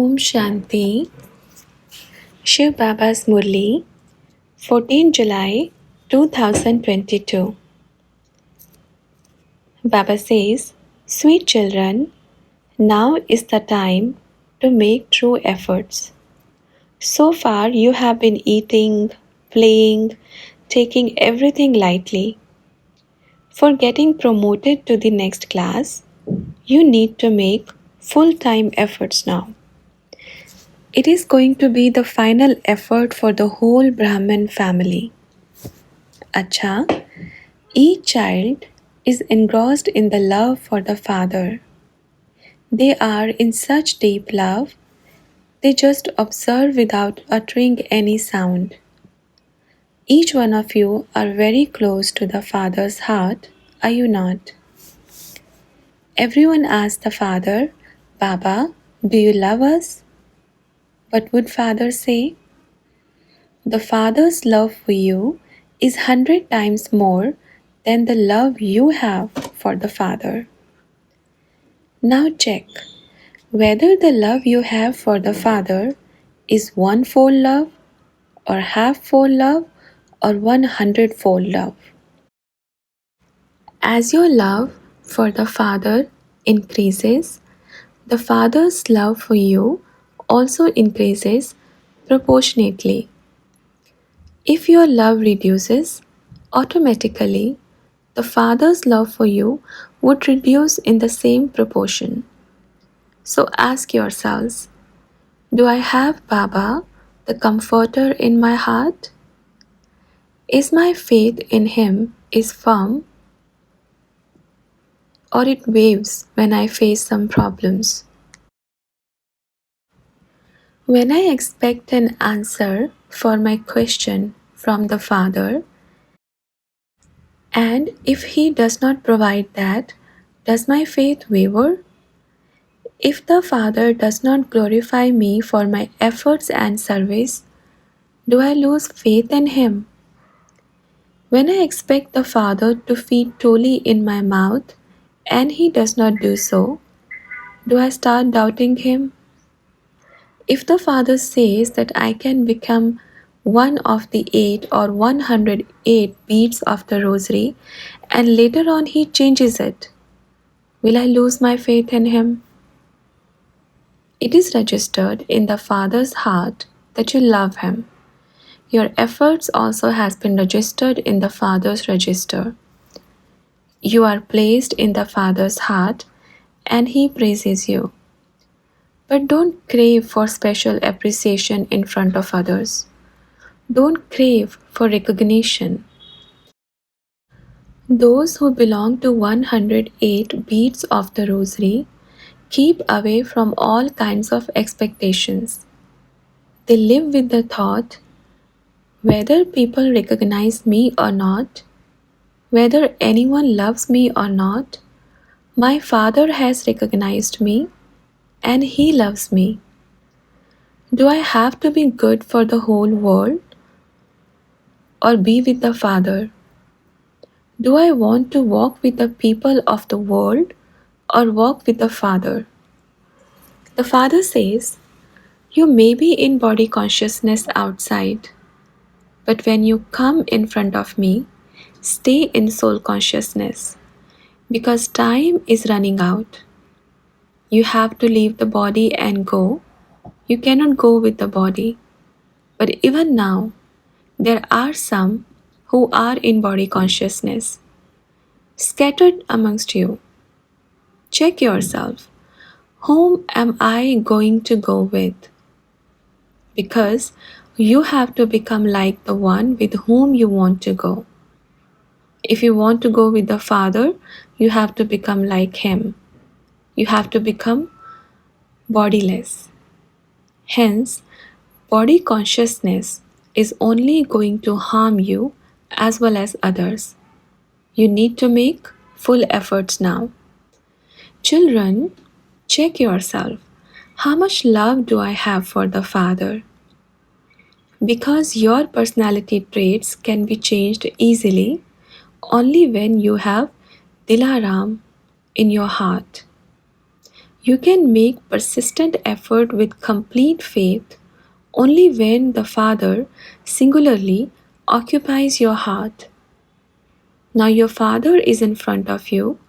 Om Shanti. Shiv Baba's Murli, 14 July 2022. Baba says, Sweet children, now is the time to make true efforts. So far, you have been eating, playing, taking everything lightly. For getting promoted to the next class, you need to make full time efforts now. It is going to be the final effort for the whole Brahman family. Acha, each child is engrossed in the love for the father. They are in such deep love, they just observe without uttering any sound. Each one of you are very close to the father's heart, are you not? Everyone asks the father, Baba, do you love us? What would father say? The father's love for you is 100 times more than the love you have for the father. Now check whether the love you have for the father is one-fold love or half-fold love or 100-fold love. As your love for the father increases, the father's love for you also increases proportionately. If your love reduces, automatically the father's love for you would reduce in the same proportion. So ask yourselves, do I have Baba, the comforter, in my heart? Is my faith in him is firm, or it waves when I face some problems? When I expect an answer for my question from the Father, and if he does not provide that, does my faith waver? If the Father does not glorify me for my efforts and service, do I lose faith in him? When I expect the Father to feed Toli in my mouth and he does not do so, do I start doubting him? If the Father says that I can become one of the 8 or 108 beads of the rosary and later on he changes it, will I lose my faith in him? It is registered in the Father's heart that you love him. Your efforts also has been registered in the Father's register. You are placed in the Father's heart and he praises you. But don't crave for special appreciation in front of others. Don't crave for recognition. Those who belong to 108 beads of the rosary keep away from all kinds of expectations. They live with the thought, whether people recognize me or not, whether anyone loves me or not, my Father has recognized me and he loves me. Do I have to be good for the whole world or be with the Father? Do I want to walk with the people of the world or walk with the Father? The Father says, you may be in body consciousness outside, but when you come in front of me, stay in soul consciousness, because time is running out. You have to leave the body and go. You cannot go with the body. But even now, there are some who are in body consciousness, scattered amongst you. Check yourself. Whom am I going to go with? Because you have to become like the one with whom you want to go. If you want to go with the Father, you have to become like him. You have to become bodiless. Hence, body consciousness is only going to harm you as well as others. You need to make full efforts now. Children, check yourself. How much love do I have for the Father? Because your personality traits can be changed easily only when you have Dilaram in your heart. You can make persistent effort with complete faith only when the Father singularly occupies your heart. Now, your Father is in front of you,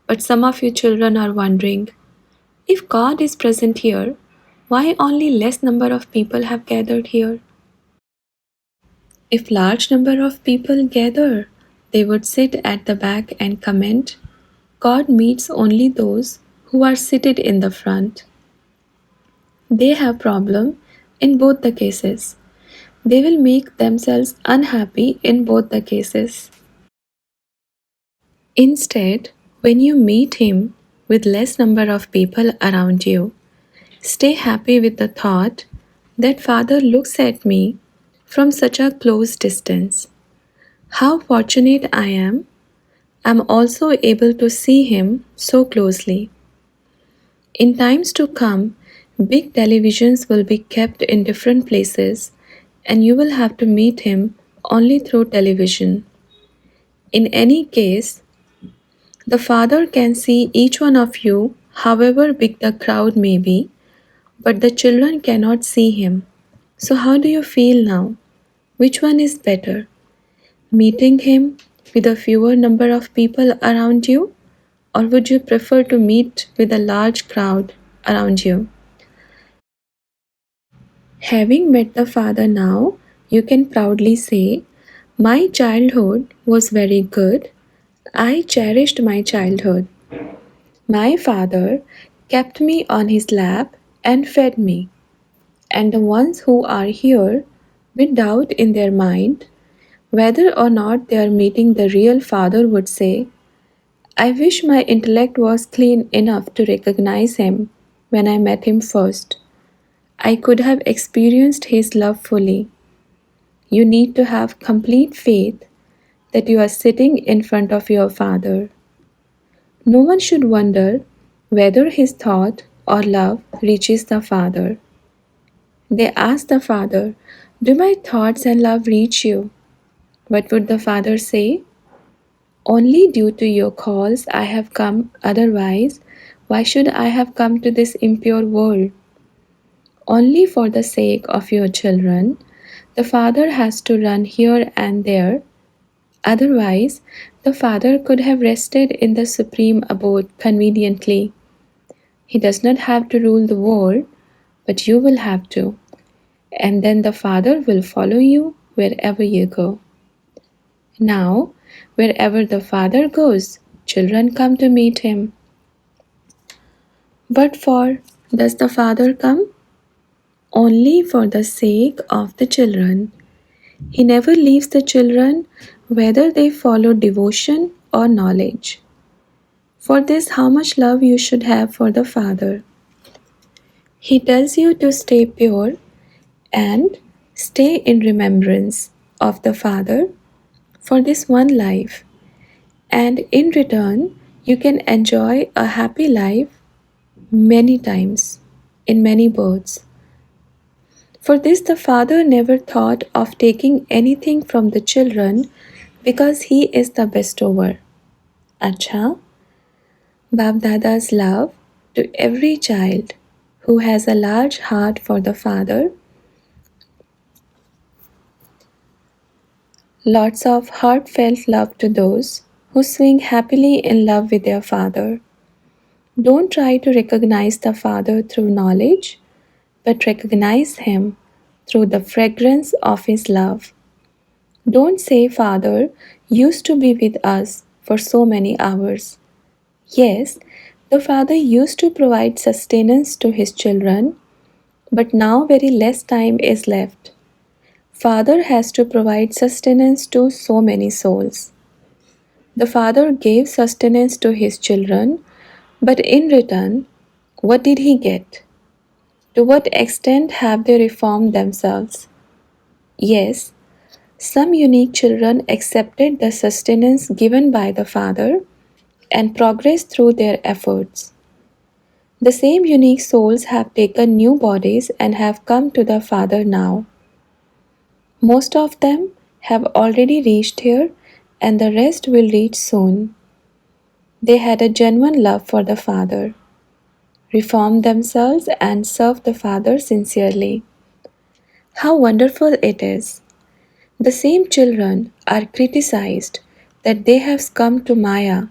but some of you children are wondering, if God is present here, why only less number of people have gathered here? If large number of people gather, they would sit at the back and comment, God meets only those who are seated in the front. They have problem in both the cases. They will make themselves unhappy in both the cases. Instead, when you meet him with less number of people around you, stay happy with the thought that Father looks at me from such a close distance. How fortunate I am! I'm also able to see him so closely. In times to come, big televisions will be kept in different places and you will have to meet him only through television. In any case, the Father can see each one of you, however big the crowd may be, but the children cannot see him. So, how do you feel now? Which one is better? Meeting him with a fewer number of people around you, or would you prefer to meet with a large crowd around you? Having met the Father now, you can proudly say, my childhood was very good. I cherished my childhood. My Father kept me on his lap and fed me. And the ones who are here with doubt in their mind, whether or not they are meeting the real Father, would say, I wish my intellect was clean enough to recognize him when I met him first. I could have experienced his love fully. You need to have complete faith that you are sitting in front of your Father. No one should wonder whether his thought or love reaches the Father. They ask the Father, do my thoughts and love reach you? What would the Father say? Only due to your calls I have come, otherwise, why should I have come to this impure world? Only for the sake of your children, the Father has to run here and there. Otherwise, the Father could have rested in the supreme abode conveniently. He does not have to rule the world, but you will have to. And then the Father will follow you wherever you go. Now, wherever the Father goes, children come to meet him. But for does the Father come? Only for the sake of the children. He never leaves the children whether they follow devotion or knowledge. For this, how much love you should have for the Father. He tells you to stay pure and stay in remembrance of the Father for this one life, and in return, you can enjoy a happy life many times in many births. For this, the Father never thought of taking anything from the children because he is the bestower. Acha, Bab Dada's love to every child who has a large heart for the Father. Lots of heartfelt love to those who swing happily in love with their Father. Don't try to recognize the Father through knowledge, but recognize Him through the fragrance of His love. Don't say Father used to be with us for so many hours. Yes, the Father used to provide sustenance to His children, but now very less time is left. Father has to provide sustenance to so many souls. The Father gave sustenance to His children, but in return, what did He get? To what extent have they reformed themselves? Yes, some unique children accepted the sustenance given by the Father and progressed through their efforts. The same unique souls have taken new bodies and have come to the Father now. Most of them have already reached here, and the rest will reach soon. They had a genuine love for the Father. reform themselves, and serve the Father sincerely. How wonderful it is! The same children are criticized that they have succumbed to Maya.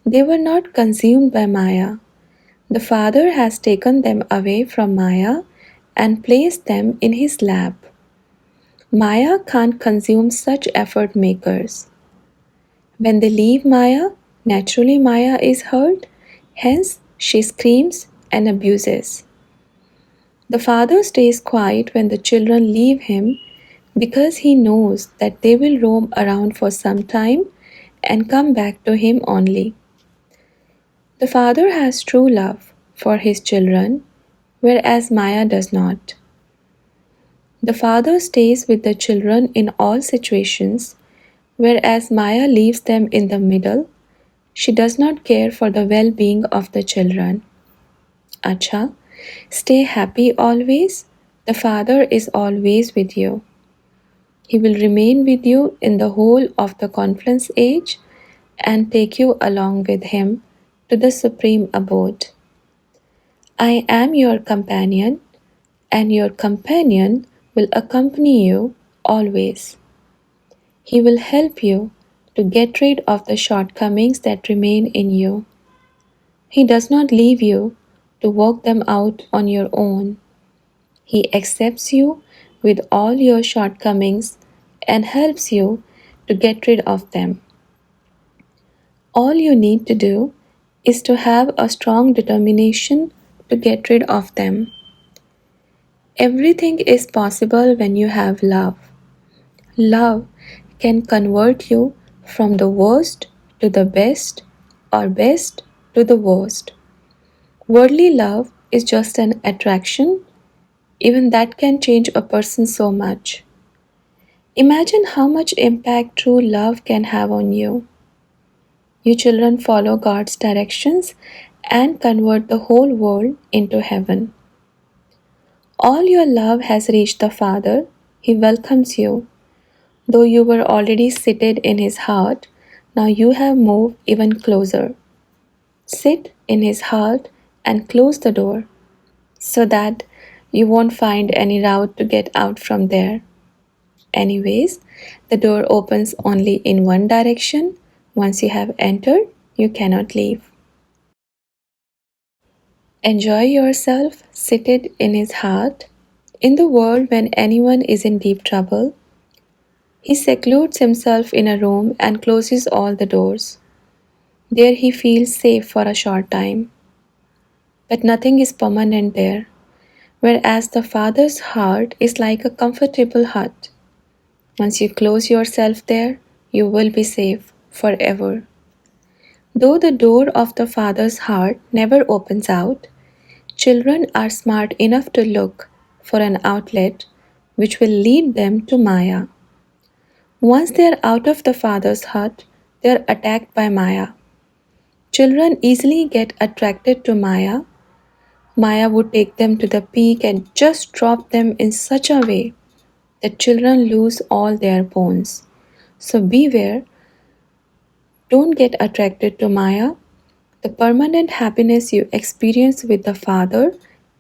They were not consumed by Maya. The Father has taken them away from Maya and placed them in His lap. Maya can't consume such effort makers. When they leave Maya, naturally Maya is hurt, hence she screams and abuses. The father stays quiet when the children leave him because he knows that they will roam around for some time and come back to him only. The father has true love for his children, whereas Maya does not. The father stays with the children in all situations, whereas Maya leaves them in the middle. She does not care for the well being of the children. Acha, stay happy always. The Father is always with you. He will remain with you in the whole of the confluence age and take you along with Him to the supreme abode. I am your companion, and your companion will accompany you always. He will help you to get rid of the shortcomings that remain in you. He does not leave you to work them out on your own. He accepts you with all your shortcomings and helps you to get rid of them. All you need to do is to have a strong determination to get rid of them. Everything is possible when you have love. Love can convert you from the worst to the best or best to the worst. Worldly love is just an attraction, even that can change a person so much. Imagine how much impact true love can have on you. You children follow God's directions and convert the whole world into heaven. All your love has reached the Father. He welcomes you. Though you were already seated in His heart, now you have moved even closer. Sit in His heart and close the door so that you won't find any route to get out from there. Anyways, the door opens only in one direction. Once you have entered, you cannot leave. Enjoy yourself seated in His heart. In the world, when anyone is in deep trouble, he secludes himself in a room and closes all the doors. There he feels safe for a short time. But nothing is permanent there, whereas the Father's heart is like a comfortable hut. Once you close yourself there, you will be safe forever. Though the door of the Father's heart never opens out, children are smart enough to look for an outlet which will lead them to Maya. Once they are out of the Father's hut, they are attacked by Maya. Children easily get attracted to Maya. Maya would take them to the peak and just drop them in such a way that children lose all their bones. So beware, don't get attracted to Maya. The permanent happiness you experience with the Father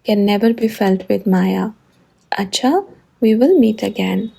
can never be felt with Maya. Acha, we will meet again.